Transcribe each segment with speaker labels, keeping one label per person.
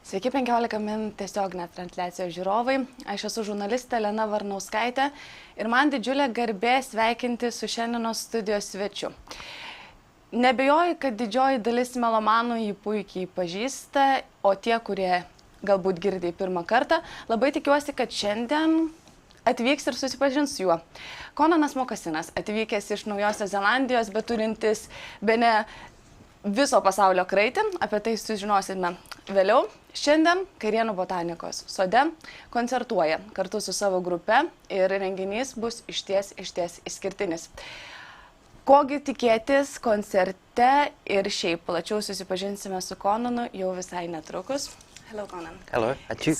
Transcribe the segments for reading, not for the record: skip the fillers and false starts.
Speaker 1: Sveiki 15 min tiesioginė transliacijos žiūrovai. Aš esu žurnalistė Lena Varnauskaitė ir man didžiulė garbė sveikinti su šiandienos studijos svečiu. Nebejoju, kad didžioji dalis melomanų jį puikiai pažįsta, o tie, kurie galbūt girdė pirmą kartą, labai tikiuosi, kad šiandien atvyks ir susipažins su juo. Connanas Mockasinas, atvykęs iš Naujosios Zelandijos, bet turintis bene viso pasaulio kraitį, apie tai sužinosime vėliau. Šiandien Kairiėnų botanikos sode koncertuoja kartu su savo grupe ir renginys bus išties išskirtinis. Kogi tikėtis koncerte ir šiaip plačiau susipažinsime su Connanu jau visai netrukus. Hello, Conan.
Speaker 2: Hello, Achu.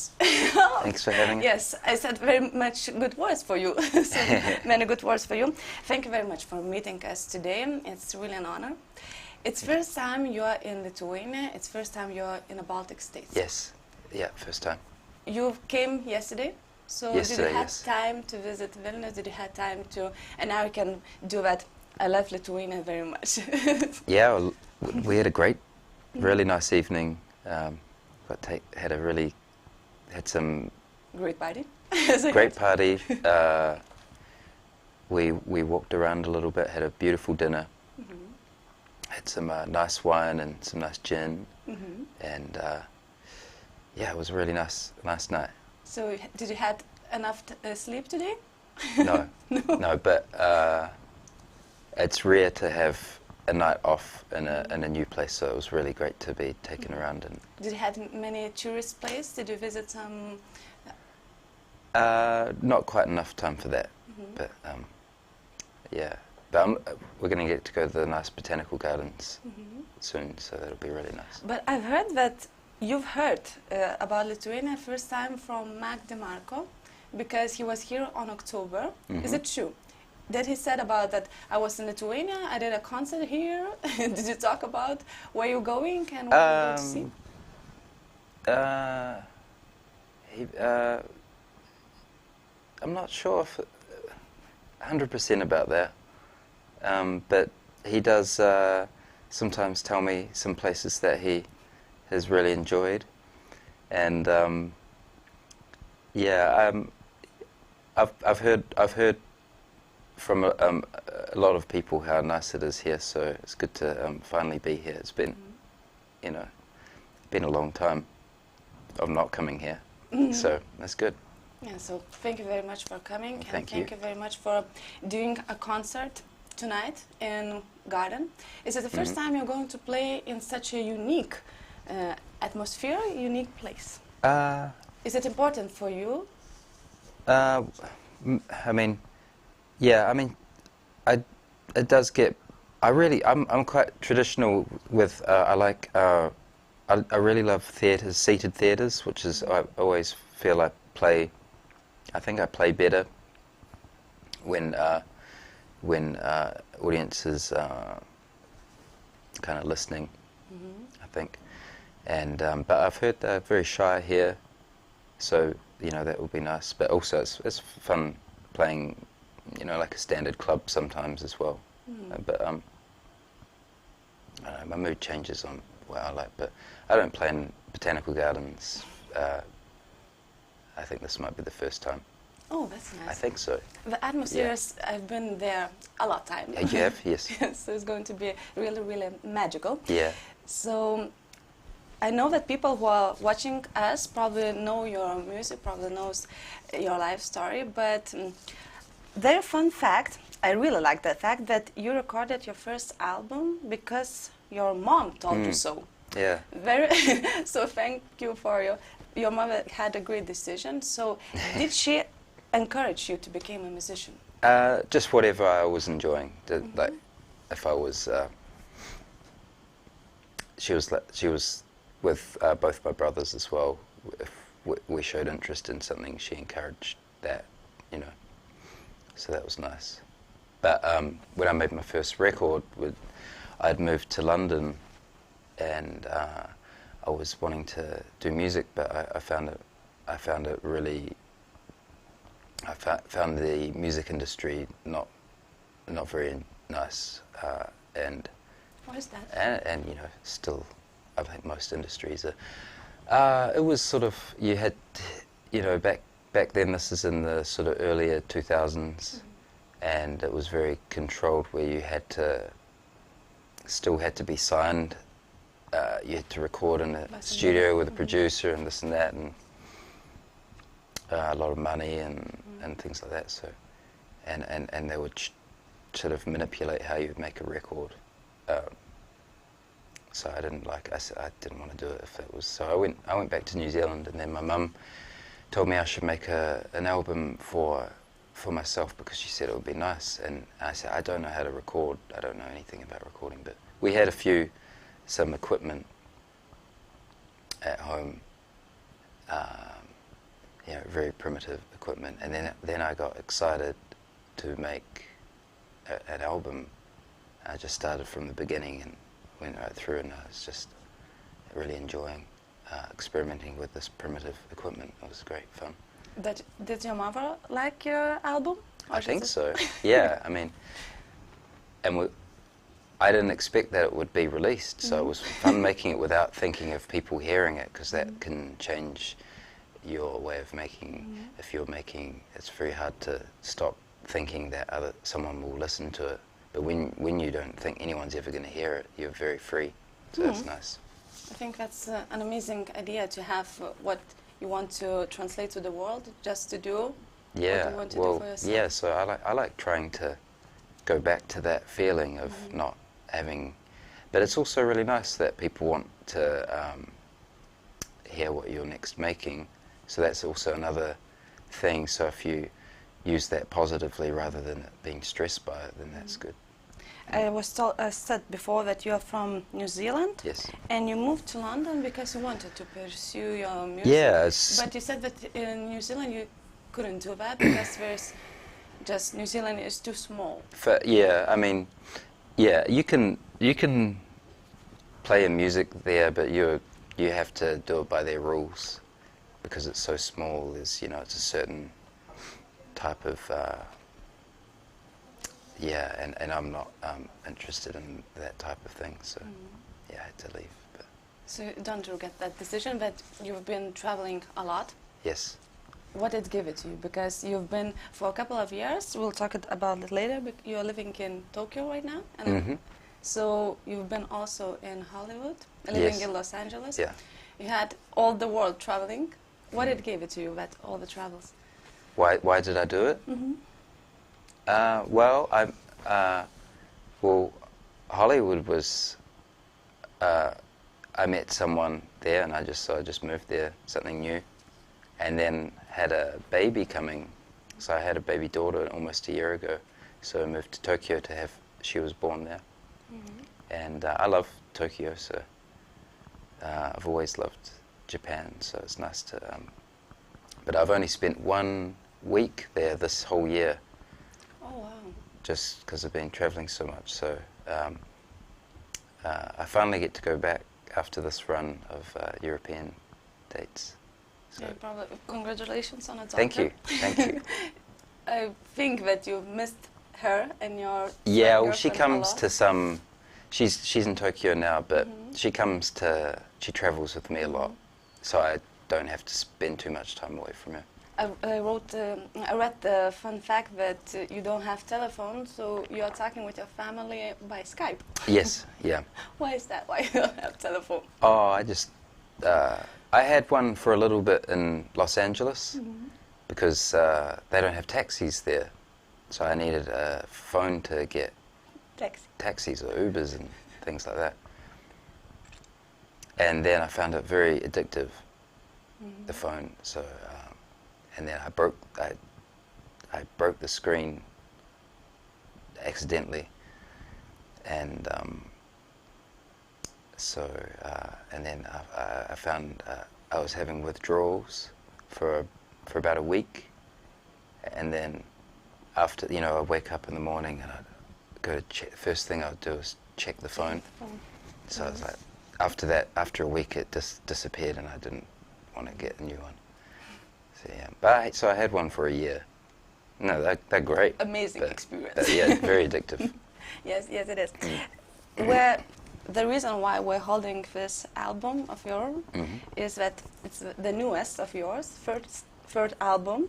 Speaker 2: Thanks for having me.
Speaker 1: Yes, I said very much good words for you. So many good words for you. Thank you very much for meeting us today. It's really an honor. It's first time you're in Lithuania. It's first time you're in the Baltic states.
Speaker 2: Yes, yeah, first time.
Speaker 1: You came yesterday. So
Speaker 2: yesterday,
Speaker 1: did you have time to visit Vilnius? Did you have time to, and now you can do that. I love Lithuania very much.
Speaker 2: Yeah, well, we had a really nice evening. Had some
Speaker 1: great party.
Speaker 2: Great party. We walked around a little bit, had a beautiful dinner. Had some nice wine and some nice gin, and yeah, it was a really nice night.
Speaker 1: So, did you have enough sleep today?
Speaker 2: No, no, but it's rare to have a night off in a new place, so it was really great to be taken around. And
Speaker 1: did you have many tourist places? Did you visit some?
Speaker 2: Not quite enough time for that, but yeah. But we're going to get to go to the nice botanical gardens soon, so that'll be really nice.
Speaker 1: But I've heard that you've heard about Lithuania first time from Mac DeMarco, because he was here on October. Is it true? That he said about that I was in Lithuania, I did a concert here. Did you talk about where you're going and what you're going to see?
Speaker 2: I'm not sure if 100% about that. But he does sometimes tell me some places that he has really enjoyed, and yeah, I've heard from a lot of people how nice it is here. So it's good to finally be here. It's been, been a long time of not coming here, so that's good.
Speaker 1: Yeah. So thank you very much for coming,
Speaker 2: well,
Speaker 1: thank you very much for doing a concert tonight in Garden. Is it the first time you're going to play in such a unique atmosphere, unique place? Is it important for you?
Speaker 2: I mean, yeah. I mean, it does get. I'm quite traditional with. I really love theatres, seated theatres, which is I always feel I play. I think I play better when audiences are kind of listening, I think. And but I've heard they're very shy here, so that would be nice. But also it's fun playing, like a standard club sometimes as well. But I don't know, my mood changes on what I like. But I don't play in botanical gardens. I think this might be the first time.
Speaker 1: Oh, that's nice.
Speaker 2: I think so.
Speaker 1: The atmosphere I've been there a lot of times.
Speaker 2: Yeah, you have? Yes.
Speaker 1: So it's going to be really magical.
Speaker 2: Yeah.
Speaker 1: So I know that people who are watching us probably know your music, probably knows your life story, but their fun fact, I really like that fact, that you recorded your first album because your mom told you so.
Speaker 2: Yeah.
Speaker 1: So thank you for your mother had a great decision. So did she encourage you to become a musician?
Speaker 2: Just whatever I was enjoying. Like, if I was, she was with both my brothers as well. If we showed interest in something, she encouraged that, So that was nice. But when I made my first record, I'd moved to London, and I was wanting to do music, but I found it really. I found the music industry not very nice, and
Speaker 1: Why is that?
Speaker 2: And still, I think most industries It was sort of, you had, you know, back then, this is in the sort of earlier 2000s, and it was very controlled, where you still had to be signed. You had to record in a studio with a producer and this and that, and a lot of money and things like that. So, and they would sort of manipulate how you would make a record. So I didn't want to do it if it was. So I went back to New Zealand, and then my mum told me I should make an album for myself, because she said it would be nice. And I said, I don't know how to record. I don't know anything about recording, but we had some equipment at home, you know, very primitive equipment. And then I got excited to make an album. I just started from the beginning and went right through, and I was just really enjoying experimenting with this primitive equipment. It was great fun.
Speaker 1: Did your mother like your album?
Speaker 2: I think so. Yeah, I mean, and I didn't expect that it would be released, so it was fun making it without thinking of people hearing it, because that can change your way of making. If you're making, it's very hard to stop thinking that someone will listen to it. But when you don't think anyone's ever going to hear it, you're very free. So that's nice.
Speaker 1: I think that's an amazing idea, to have what you want to translate to the world, just to do what you want to do for yourself.
Speaker 2: Yeah, so I like trying to go back to that feeling of not having, but it's also really nice that people want to hear what you're next making. So that's also another thing. So if you use that positively rather than being stressed by it, then that's good.
Speaker 1: I was said before that you are from New Zealand.
Speaker 2: Yes.
Speaker 1: And you moved to London because you wanted to pursue your music.
Speaker 2: Yeah.
Speaker 1: But you said that in New Zealand you couldn't do that because New Zealand is too small.
Speaker 2: Yeah, I mean, yeah, you can play in music there, but you have to do it by their rules, because it's so small. There's, you know, it's a certain type of and I'm not interested in that type of thing, so yeah, I had to leave. But.
Speaker 1: So you don't regret that decision, but you've been traveling a lot?
Speaker 2: Yes.
Speaker 1: What did it give it to you? Because you've been for a couple of years, we'll talk about it later, but you're living in Tokyo right now, and so you've been also in Hollywood, living in Los Angeles.
Speaker 2: Yeah.
Speaker 1: You had all the world traveling. What did it give it to you, that all the travels?
Speaker 2: Why did I do it? Well, Hollywood was. I met someone there, and I just moved there, something new, and then had a baby coming. So I had a baby daughter almost a year ago. So I moved to Tokyo to have. She was born there, and I love Tokyo. So I've always loved Japan. So it's nice to. But I've only spent 1 week there this whole year.
Speaker 1: Oh wow!
Speaker 2: Just because I've been traveling so much, so I finally get to go back after this run of European dates. So
Speaker 1: yeah, probably. Congratulations on a daughter.
Speaker 2: Thank you, thank you.
Speaker 1: I think that you missed her and your
Speaker 2: well, she comes to some. She's in Tokyo now, but she travels with me a lot, so I don't have to spend too much time away from her.
Speaker 1: I read the fun fact that you don't have telephone, so you are talking with your family by Skype.
Speaker 2: Yes, yeah.
Speaker 1: Why is that? Why you don't have telephone?
Speaker 2: Oh, I had one for a little bit in Los Angeles, because they don't have taxis there, so I needed a phone to get taxis or Ubers and things like that. And then I found it very addictive, the phone. So, and then I broke the screen accidentally, and and then I found I was having withdrawals for about a week, and then after, you know, I'd wake up in the morning and I'd go to check. First thing I'd do is check the phone. So I was like, after a week it just disappeared, and I didn't want to get a new one. So yeah, but I had one for a year. No, they're great.
Speaker 1: Amazing experience.
Speaker 2: Yeah, very addictive.
Speaker 1: Yes, it is. Where the reason why we're holding this album of yours is that it's the newest of yours, third album,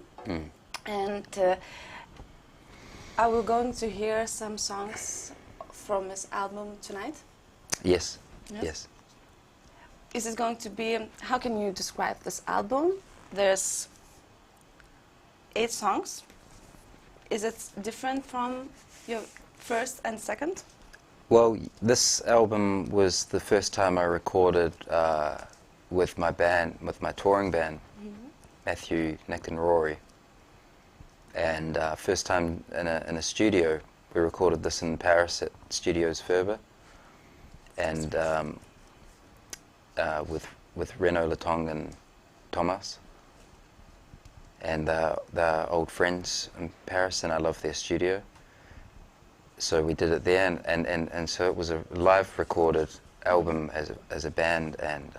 Speaker 1: and are we going to hear some songs from this album tonight?
Speaker 2: Yes. Yes.
Speaker 1: Is it going to be? How can you describe this album? There's 8 songs. Is it different from your first and second?
Speaker 2: Well, this album was the first time I recorded with my band, with my touring band, Matthew, Nick and Rory. And first time in a studio. We recorded this in Paris at Studios Ferber. And with Renaud Latong and Thomas. And they're old friends in Paris, and I love their studio. So we did it there, and so it was a live recorded album as a band, and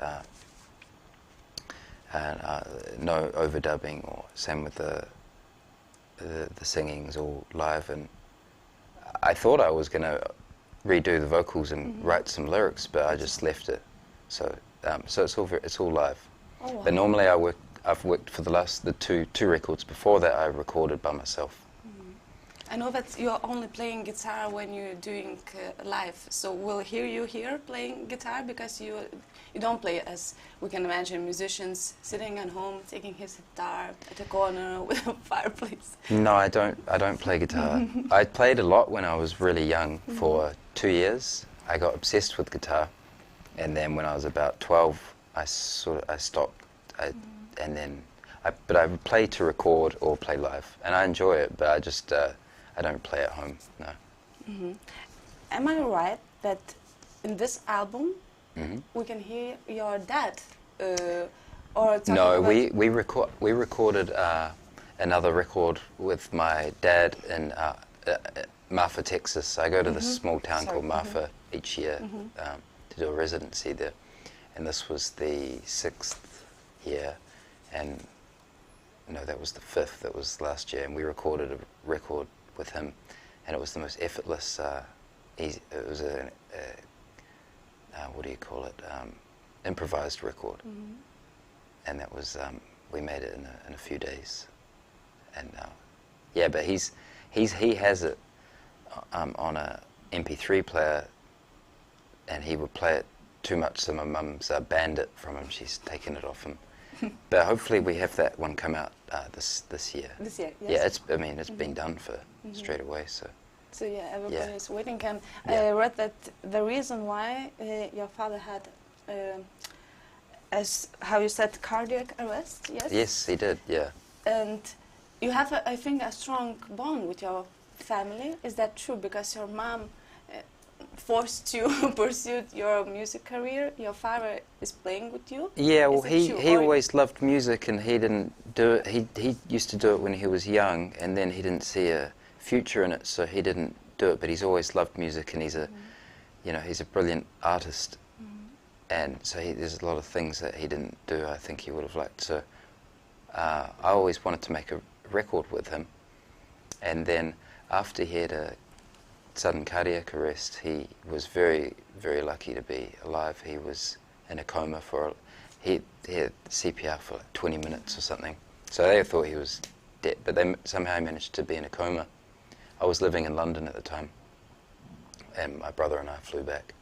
Speaker 2: no overdubbing, or same with the singings, all live. And I thought I was going to redo the vocals and write some lyrics, but I just left it. So so it's all live.
Speaker 1: Oh, wow.
Speaker 2: But normally I've worked for the two records before that I recorded by myself.
Speaker 1: I know that you're only playing guitar when you're doing live, so we'll hear you here playing guitar, because you don't play as we can imagine musicians sitting at home taking his guitar at a corner with a fireplace.
Speaker 2: No, I don't play guitar. I played a lot when I was really young. For 2 years I got obsessed with guitar, and then when I was about 12 I stopped. But I play to record or play live, and I enjoy it, but I just I don't play at home, no.
Speaker 1: Am I right that in this album we can hear your dad? Or
Speaker 2: no, we recorded another record with my dad in Marfa, Texas. I go to this small town called Marfa each year to do a residency there, and this was the 6th year, and no, that was the 5th. That was last year, and we recorded a record with him, and it was the most effortless. It was a what do you call it? Improvised record, and that was we made it in a few days, and yeah. But he has it on a MP3 player, and he would play it too much, so my mum's banned it from him. She's taken it off him. But hopefully we have that one come out this year.
Speaker 1: This year, yes.
Speaker 2: Yeah, it's been done for straight away.
Speaker 1: So yeah, everybody is waiting. And I read that the reason why your father had, as how you said, cardiac arrest. Yes.
Speaker 2: Yes, he did. Yeah.
Speaker 1: And you have, I think, a strong bond with your family. Is that true? Because your mom forced you to pursue your music career. Your father is playing with you.
Speaker 2: Yeah, well, he always loved music, and he didn't do it. He used to do it when he was young, and then he didn't see a future in it, so he didn't do it. But he's always loved music, and he's a, he's a brilliant artist, and so there's a lot of things that he didn't do. I think he would have liked. So I always wanted to make a record with him, and then after he had a sudden cardiac arrest, he was very, very lucky to be alive. He was in a coma he had CPR for like 20 minutes or something. So they thought he was dead, but they somehow managed to be in a coma. I was living in London at the time, and my brother and I flew back.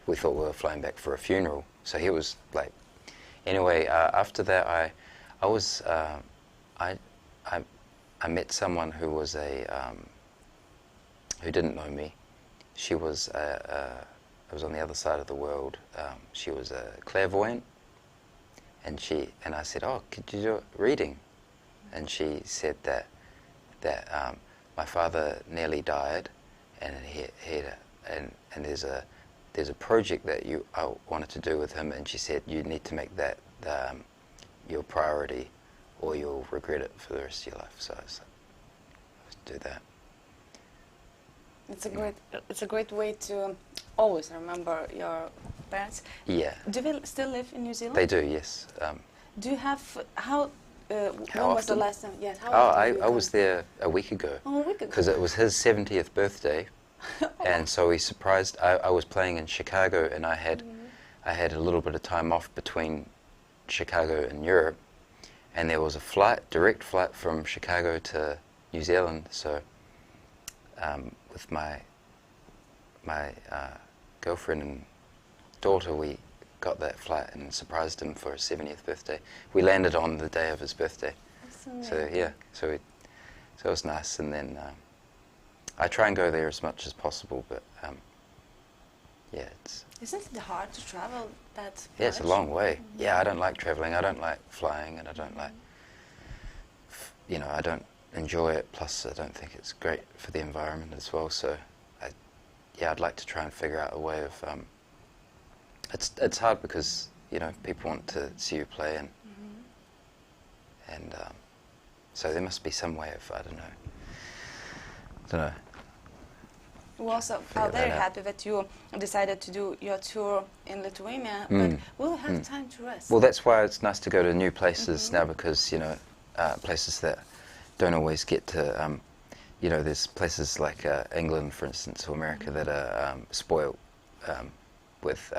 Speaker 2: We thought we were flying back for a funeral, so he was like... Anyway, after that I met someone who was who didn't know me. She was, I was on the other side of the world. She was a clairvoyant, and I said, "Oh, could you do a reading?" And she said that my father nearly died, and there's a project that I wanted to do with him, and she said you need to make that your priority, or you'll regret it for the rest of your life. So I was like, let's do that.
Speaker 1: It's a great way to always remember your parents.
Speaker 2: Yeah.
Speaker 1: Do they still live in New Zealand?
Speaker 2: They do, yes.
Speaker 1: Do you have when was the last time? Yes.
Speaker 2: I was there a week ago.
Speaker 1: Oh, a week ago.
Speaker 2: Because it was his 70th birthday, And so he surprised. I was playing in Chicago, and I had a little bit of time off between Chicago and Europe, and there was a direct flight from Chicago to New Zealand. So with my girlfriend and daughter, we got that flight and surprised him for his 70th birthday. We landed on the day of his birthday. So yeah, so it was nice. And then I try and go there as much as possible, but yeah,
Speaker 1: Isn't it hard to travel that much?
Speaker 2: Yeah, it's a long way. Yeah, I don't like traveling. I don't like flying, and I don't like, I don't enjoy it. Plus, I don't think it's great for the environment as well. So, I'd like to try and figure out a way of. It's hard because people want to see you play, and so there must be some way of I don't know.
Speaker 1: We're also very happy that you decided to do your tour in Lithuania, but we'll have time to rest.
Speaker 2: Well, that's why it's nice to go to new places now, because places that don't always get to. There's places like England, for instance, or America that are spoiled with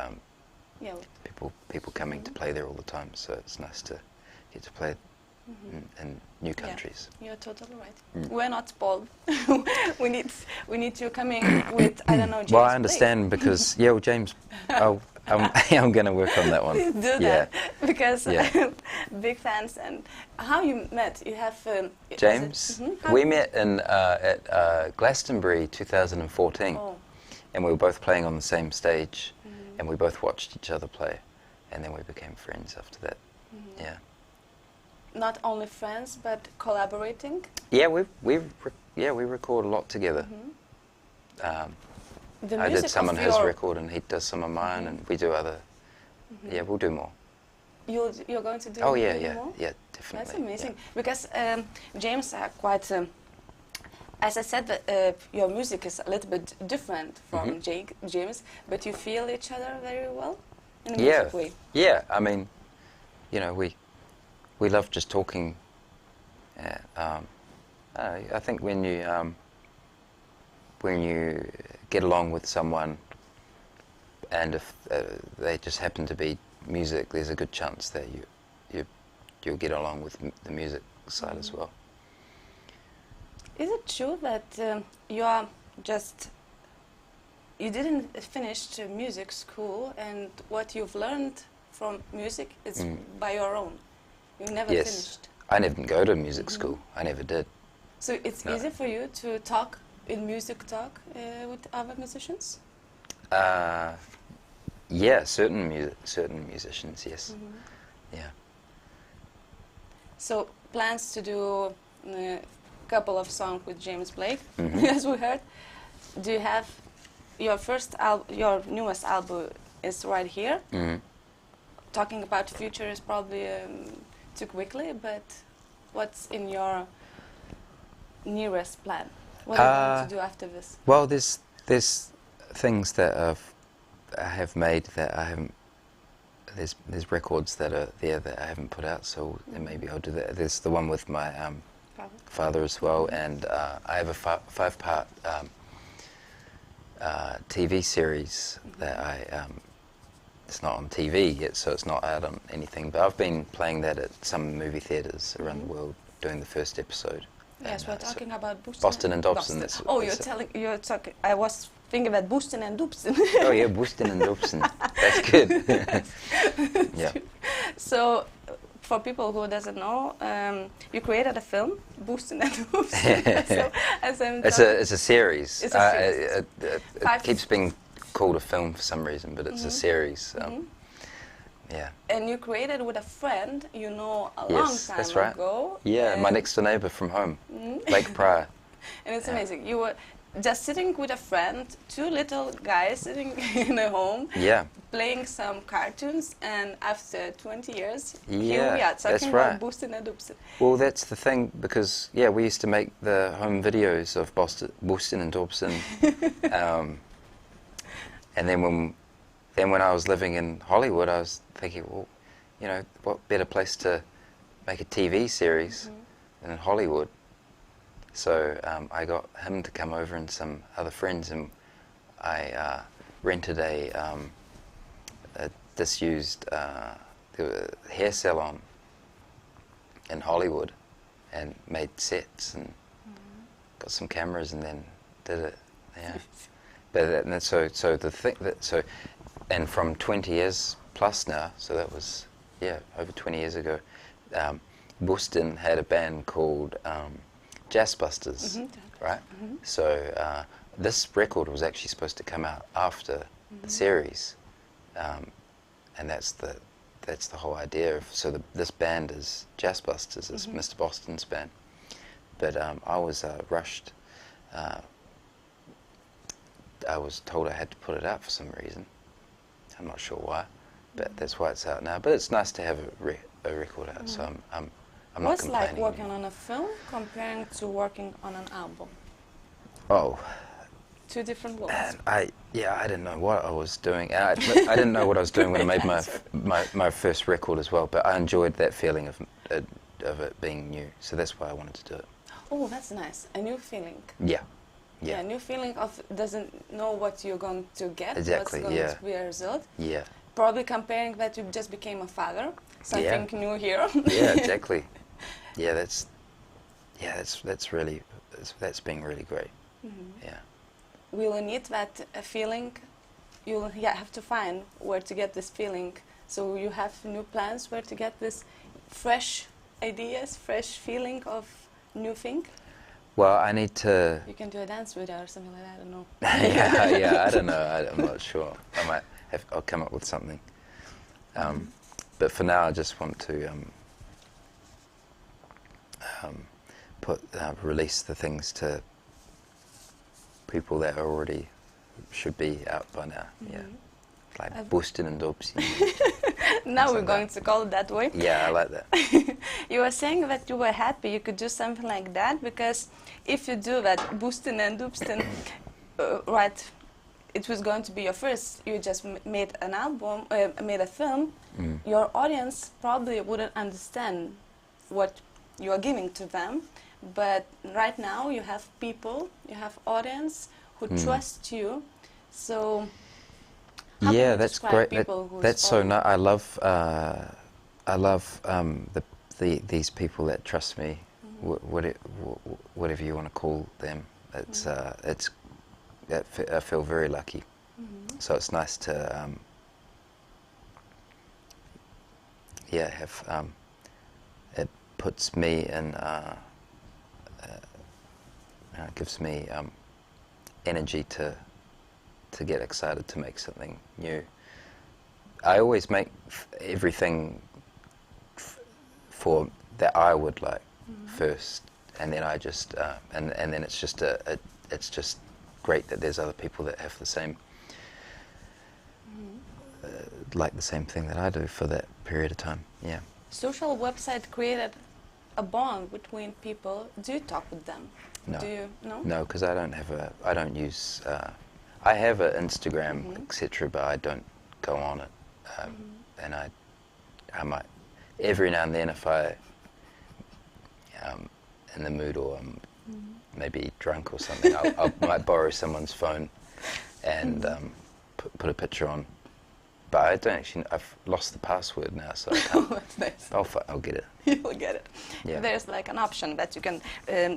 Speaker 2: people coming to play there all the time. So it's nice to get to play in new countries.
Speaker 1: Yeah, you're totally right. We're not spoiled. we need you coming with James.
Speaker 2: Well, I understand because James. I'm going to work on that one.
Speaker 1: Please do that because big fans. And how you met? You have
Speaker 2: James. We met in at Glastonbury 2014, and we were both playing on the same stage, and we both watched each other play, and then we became friends after that. Yeah.
Speaker 1: Not only friends, but collaborating.
Speaker 2: Yeah, we record a lot together. I did some on his record, and he does some of mine, and we do other. Yeah, we'll do more.
Speaker 1: You're going to do?
Speaker 2: Oh yeah,
Speaker 1: more?
Speaker 2: yeah, definitely.
Speaker 1: That's amazing because James are quite. As I said, your music is a little bit different from James, but you feel each other very well in a music way.
Speaker 2: Yeah, I mean, we love just talking. I think when you get along with someone, and if they just happen to be music, there's a good chance that you'll get along with the music side as well.
Speaker 1: Is it true that you didn't finish music school, and what you've learned from music is by your own? You never finished.
Speaker 2: I didn't go to music school. I never did.
Speaker 1: So it's easy for you to talk in music talk with other musicians?
Speaker 2: Yeah, certain musicians, yes. Yeah.
Speaker 1: So plans to do a couple of songs with James Blake, as we heard. Do you have your newest album is right here? Talking about future is probably too quickly, but what's in your nearest plan? What are you going to do after this?
Speaker 2: Well, there's things that I have made that I haven't. There's records that are there that I haven't put out, so maybe I'll do that. There's the one with my father as well, and I have a five-part TV series that it's not on TV yet, so it's not out on anything, but I've been playing that at some movie theatres around the world, doing the first episode.
Speaker 1: Yes, we're talking about
Speaker 2: Boston and Dobson.
Speaker 1: You're talking. I was thinking about Boston and Dobson.
Speaker 2: Oh yeah, Boston and Dobson. That's good. Yeah.
Speaker 1: So, for people who doesn't know, you created a film, Boston and Dobson. So,
Speaker 2: it's a series.
Speaker 1: It's a series.
Speaker 2: It keeps being called a film for some reason, but it's a series. Yeah.
Speaker 1: And you created with a friend you know a long time ago.
Speaker 2: Yeah, my next door neighbour from home, Lake Pryor.
Speaker 1: And it's amazing. You were just sitting with a friend, two little guys sitting in a home, playing some cartoons, and after 20 years, here we are talking about Boston and Dobson.
Speaker 2: Well, that's the thing, because we used to make the home videos of Boston and Dobson, and then when I was living in Hollywood, I was thinking, well, what better place to make a TV series than in Hollywood? So I got him to come over and some other friends, and I rented a disused hair salon in Hollywood and made sets and got some cameras and then did it. Yeah. But so the thing that and from 20 years plus now, so that was over 20 years ago. Boston had a band called Jazzbusters, right? So this record was actually supposed to come out after the series, and that's the whole idea. So this band is Jazzbusters, is Mr. Boston's band. But I was rushed. I was told I had to put it out for some reason. I'm not sure why, but that's why it's out now. But it's nice to have a record out, so I'm not
Speaker 1: What's
Speaker 2: complaining.
Speaker 1: like working on a film comparing to working on an album?
Speaker 2: Oh.
Speaker 1: Two different worlds.
Speaker 2: And I didn't know what I was doing. I didn't know what I was doing when I made my first record as well. But I enjoyed that feeling of it being new. So that's why I wanted to do it.
Speaker 1: Oh, that's nice. A new feeling.
Speaker 2: Yeah.
Speaker 1: Yeah, a new feeling of doesn't know what you're going to get.
Speaker 2: Exactly.
Speaker 1: What's going to be a result.
Speaker 2: Yeah.
Speaker 1: Probably comparing that you just became a father. Something new here.
Speaker 2: Yeah, exactly. Yeah, that's been really great. Yeah.
Speaker 1: Will you need that feeling? You'll have to find where to get this feeling. So you have new plans where to get this fresh ideas, fresh feeling of new thing?
Speaker 2: Well, I need to...
Speaker 1: You can do a dance with her or something like that, I don't know.
Speaker 2: yeah, I don't know. I'm not sure. I'll come up with something. But for now, I just want to release the things to people that already should be out by now. Yeah, like boosting and dopsing.
Speaker 1: Now we're going to call it that way.
Speaker 2: Yeah, I like that.
Speaker 1: You were saying that you were happy you could do something like that, because if you do that, boosting and dopsting, right, it was going to be your first, you just made an album, made a film, your audience probably wouldn't understand what you are giving to them. But right now you have people, you have audience who trust you. So how
Speaker 2: yeah,
Speaker 1: can you
Speaker 2: that's
Speaker 1: describe
Speaker 2: great.
Speaker 1: People
Speaker 2: That's so nice. I love these people that trust me. Whatever you want to call them. It's I feel very lucky. So it's nice to have it puts me in. It gives me energy to get excited to make something new. I always make everything for that I would like first, and then I just and then it's just it's just great that there's other people that have the same like the same thing that I do for that period of time. Yeah.
Speaker 1: Social website created a bond between people. Do you talk with them?
Speaker 2: No.
Speaker 1: Do you, no?
Speaker 2: No, because I don't use. I have an Instagram, etc., but I don't go on it. And I might every now and then, if I in the mood or I'm maybe drunk or something, I might borrow someone's phone and put a picture on. But I don't actually. I've lost the password now, so I can't.
Speaker 1: Oh, that's nice.
Speaker 2: I'll get it.
Speaker 1: You'll get it.
Speaker 2: Yeah.
Speaker 1: There's like an option that you can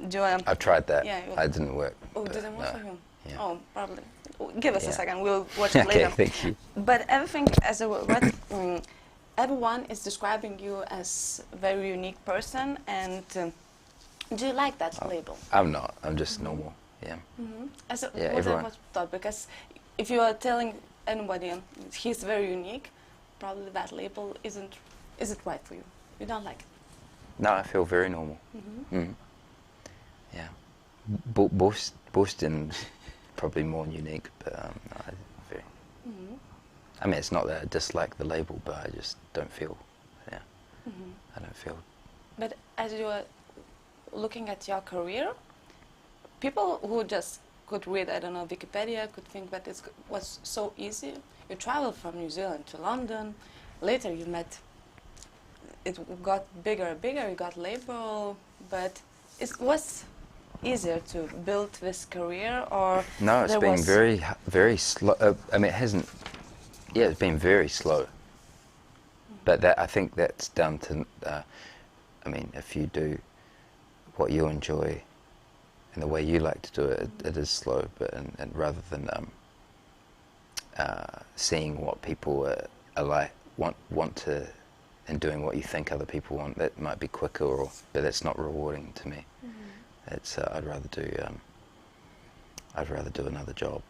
Speaker 1: do a...
Speaker 2: I've tried that.
Speaker 1: Yeah,
Speaker 2: it didn't work.
Speaker 1: Oh, it didn't work for you?
Speaker 2: Yeah.
Speaker 1: Oh, probably. Give us a
Speaker 2: Yeah.
Speaker 1: second. We'll watch it
Speaker 2: Okay,
Speaker 1: later.
Speaker 2: thank you.
Speaker 1: But everything as a everyone is describing you as a very unique person, and do you like that label?
Speaker 2: I'm not. I'm just normal. Yeah.
Speaker 1: As a,
Speaker 2: Yeah,
Speaker 1: what
Speaker 2: everyone.
Speaker 1: I was thought, because if you are telling anybody he's very unique, probably that label is it right for you? You don't like it?
Speaker 2: No, I feel very normal. Yeah. Boston's probably more unique, but no, very. I mean, it's not that I dislike the label, but I just don't feel. Yeah. I don't feel.
Speaker 1: But as you are looking at your career, people who just could read, I don't know, Wikipedia, could think that it was so easy. You traveled from New Zealand to London. Later you met, it got bigger and bigger, you got label, but it was easier to build this career, or
Speaker 2: No, it's
Speaker 1: there
Speaker 2: been
Speaker 1: was...
Speaker 2: very slow. I mean, it hasn't. Yeah, it's been very slow. But I think that's down to. I mean, if you do what you enjoy and the way you like to do it, it is slow. But and rather than seeing what people are like, want to, and doing what you think other people want, that might be quicker, but that's not rewarding to me. It's I'd rather do another job.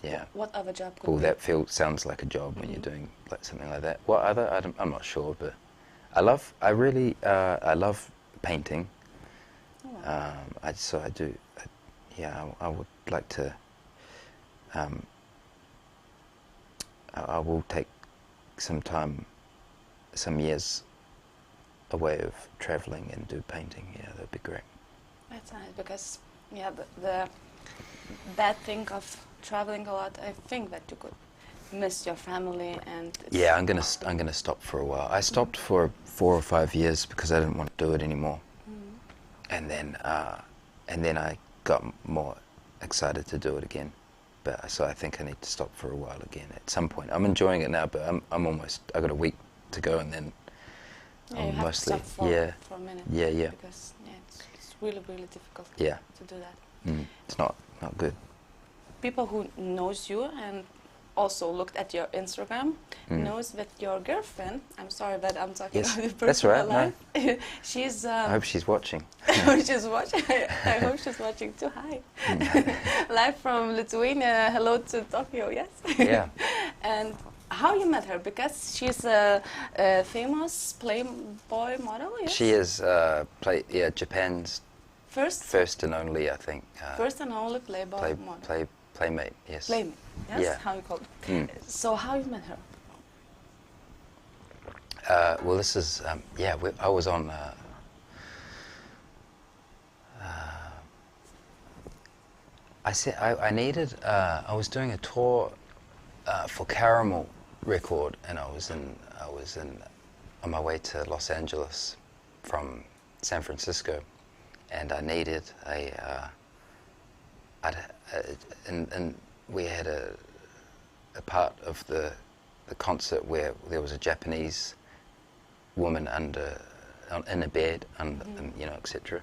Speaker 2: Yeah.
Speaker 1: What other job could
Speaker 2: Well,
Speaker 1: be?
Speaker 2: that sounds like a job when you're doing like something like that. What other? I'm not sure, but I love painting.
Speaker 1: Oh, wow.
Speaker 2: I do. I would like to. I will take some years away of traveling and do painting. Yeah, that'd be great.
Speaker 1: That's nice, because the bad thing of traveling a lot, I think that you could miss your family, and
Speaker 2: Yeah, I'm gonna stop for a while. I stopped for 4 or 5 years because I didn't want to do it anymore, and then I got more excited to do it again. But so I think I need to stop for a while again at some point. I'm enjoying it now, but I'm almost. I got a week to go, and then
Speaker 1: you
Speaker 2: I'm
Speaker 1: have
Speaker 2: mostly
Speaker 1: to stop for a minute.
Speaker 2: Yeah.
Speaker 1: Because it's really difficult
Speaker 2: Yeah.
Speaker 1: to do that.
Speaker 2: It's not good.
Speaker 1: People who knows you and also looked at your Instagram knows that your girlfriend, I'm sorry that I'm talking
Speaker 2: Yes,
Speaker 1: about your
Speaker 2: that's
Speaker 1: personal
Speaker 2: right,
Speaker 1: life. She's
Speaker 2: I hope she's watching.
Speaker 1: she's watching. I hope she's watching too. Hi. Live from Lithuania. Hello to Tokyo. Yes.
Speaker 2: Yeah.
Speaker 1: And how you met her? Because she's a famous Playboy model. Yes.
Speaker 2: She is Japan's first and only, I think.
Speaker 1: First and only Playboy model.
Speaker 2: Playmate. Yes.
Speaker 1: Playmate. Yes.
Speaker 2: Yeah.
Speaker 1: How you call it? So how you met her?
Speaker 2: Well, this is I was on. I needed. I was doing a tour for Caramel Record, and I was on my way to Los Angeles from San Francisco, and I needed and we had a part of the concert where there was a Japanese woman in a bed, and etc.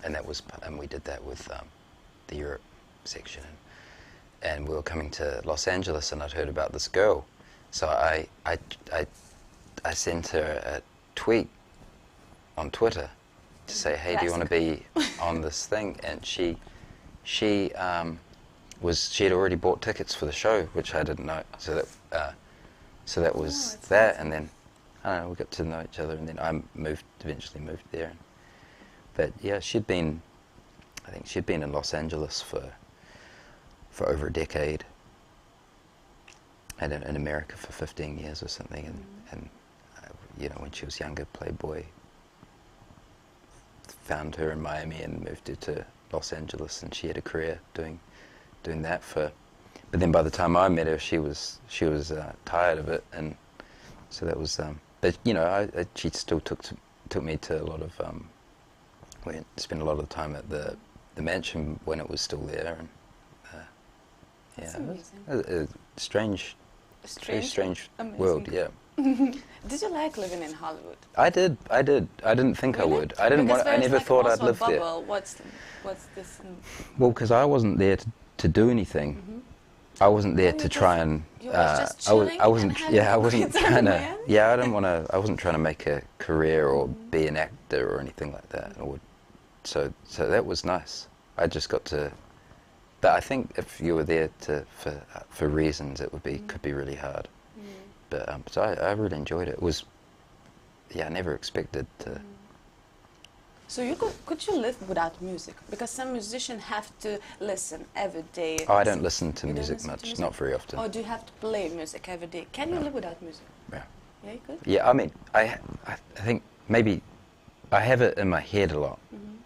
Speaker 2: And we did that with the Europe section, and we were coming to Los Angeles, and I'd heard about this girl, so I sent her a tweet on Twitter to say, hey, do you want to be on this thing? And she had already bought tickets for the show, which I didn't know. So that was that, and then I don't know, we got to know each other, and then I eventually moved there. But yeah, I think she'd been in Los Angeles for over a decade, and in America for 15 years or something, and when she was younger, Playboy found her in Miami and moved her to Los Angeles, and she had a career doing that but then by the time I met her, she was tired of it, and so that was but she still took me to a lot of we spent a lot of time at the mansion when it was still there, and
Speaker 1: That's
Speaker 2: a strange world. Yeah.
Speaker 1: Did you like living in Hollywood?
Speaker 2: I did. I didn't think
Speaker 1: Really?
Speaker 2: I would. I didn't want. I never thought I'd live there.
Speaker 1: What's this?
Speaker 2: Well, because I wasn't there to do anything. I wasn't there to try and.
Speaker 1: You were just chilling
Speaker 2: I wasn't.
Speaker 1: and
Speaker 2: Yeah, I
Speaker 1: having
Speaker 2: wasn't
Speaker 1: a good
Speaker 2: trying to.
Speaker 1: time,
Speaker 2: Yeah, I didn't want to. I wasn't trying to make a career or be an actor or anything like that. So that was nice. I just got to. But I think if you were there for reasons, it could be really hard. But so I really enjoyed it. It was. Yeah, I never expected to.
Speaker 1: So could you live without music? Because some musicians have to listen every day.
Speaker 2: Oh, I don't listen to
Speaker 1: You don't
Speaker 2: music
Speaker 1: listen to
Speaker 2: much.
Speaker 1: music?
Speaker 2: Not very often.
Speaker 1: Or do you have to play music every day? Can you live without music?
Speaker 2: Yeah.
Speaker 1: Yeah, you could.
Speaker 2: Yeah, I mean, I think maybe I have it in my head a lot.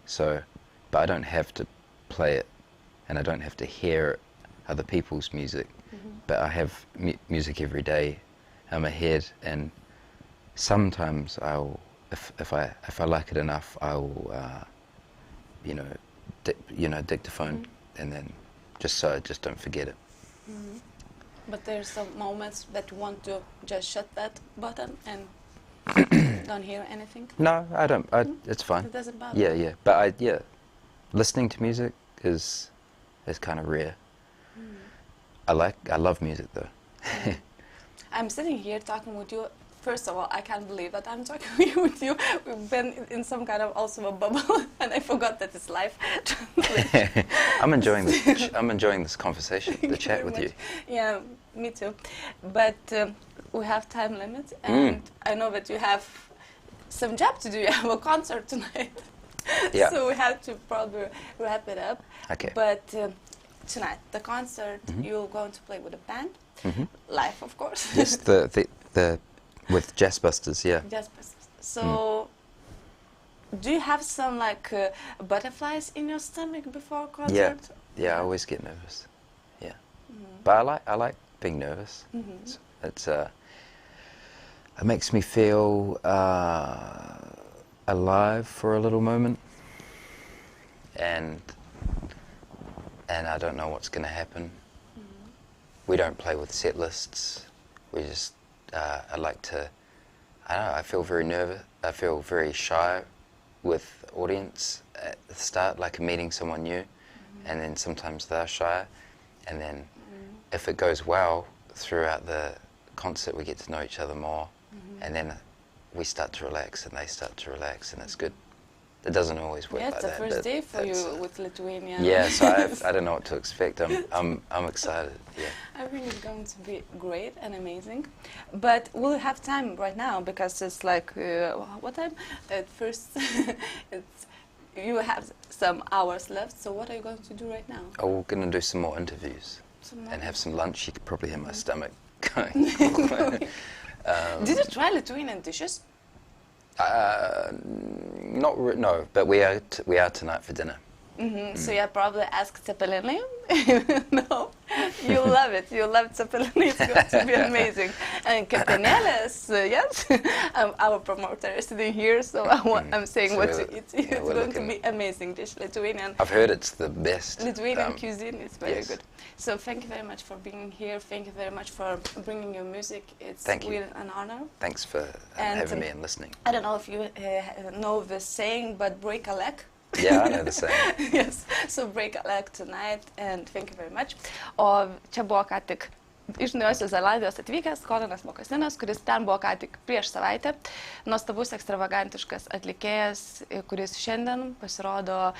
Speaker 2: So, but I don't have to play it, and I don't have to hear other people's music. But I have music every day in my head, and sometimes if I like it enough, I will dictaphone, and then just so I just don't forget it.
Speaker 1: But there's some moments that you want to just shut that button and don't hear anything?
Speaker 2: No, I don't. It's fine.
Speaker 1: It doesn't bother?
Speaker 2: Yeah. But listening to music is kind of rare. I love music though.
Speaker 1: I'm sitting here talking with you. First of all, I can't believe that I'm talking with you. We've been in some kind of also a bubble, and I forgot that it's live.
Speaker 2: I'm enjoying this. I'm enjoying this conversation, the chat with you.
Speaker 1: Yeah, me too. But we have time limits, and I know that you have some job to do. You have a concert tonight,
Speaker 2: Yeah.
Speaker 1: so we have to probably wrap it up.
Speaker 2: Okay.
Speaker 1: But tonight, the concert, you're going to play with a band, live, of course.
Speaker 2: Yes, the with Jazz Busters, yeah.
Speaker 1: Jazz Busters. So, do you have some butterflies in your stomach before concert?
Speaker 2: Yeah. I always get nervous. Yeah, but I like being nervous. It makes me feel alive for a little moment, and I don't know what's going to happen. We don't play with set lists. We just I don't know, I feel very nervous. I feel very shy with audience at the start, like meeting someone new, and then sometimes they're shy, and then if it goes well throughout the concert, we get to know each other more, and then we start to relax and they start to relax, and it's good. It doesn't always work like that.
Speaker 1: Yeah, it's the first day for you with Lithuania.
Speaker 2: Yeah, so I don't know what to expect. I'm excited. Yeah.
Speaker 1: I think it's going to be great and amazing, but we'll have time right now because it's like what time? At first, you have some hours left. So what are you going to do right now?
Speaker 2: Oh, we're going to do some more interviews and have some lunch. You could probably hear my stomach going.
Speaker 1: Did you try Lithuanian dishes?
Speaker 2: No, but we are tonight for dinner.
Speaker 1: So you probably ask Cepelini. No, you'll love it. You'll love Cepelini. It's going to be amazing. And Connanas, yes, our promoter is sitting here, so I'm saying
Speaker 2: So
Speaker 1: what to eat. It's
Speaker 2: yeah,
Speaker 1: going to be amazing dish, Lithuanian.
Speaker 2: I've heard it's the best.
Speaker 1: Lithuanian cuisine is very
Speaker 2: yes.
Speaker 1: good. So thank you very much for being here. Thank you very much for bringing your music. It's
Speaker 2: Thank you.
Speaker 1: really an honor.
Speaker 2: Thanks for
Speaker 1: And,
Speaker 2: having me and listening.
Speaker 1: I don't know if you know the saying, but break a leg.
Speaker 2: Yeah, I know the saying.
Speaker 1: Yes, so break a leg tonight, and thank you very much. O čia buvo ką tik iš Naujosios Zelandijos atvykęs Connanas Mockasinas, kuris ten buvo ką tik prieš savaitę. Nuostabus, ekstravagantiškas atlikėjas, kuris šiandien pasirodo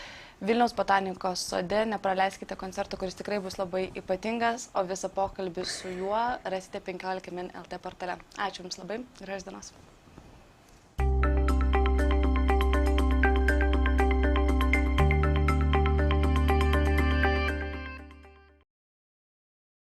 Speaker 1: Vilniaus botanikos sode. Nepraleiskite koncerto, kuris tikrai bus labai ypatingas, o visą pokalbį su juo rasite 15min LT portale. Ačiū Jums labai, gražios dienos.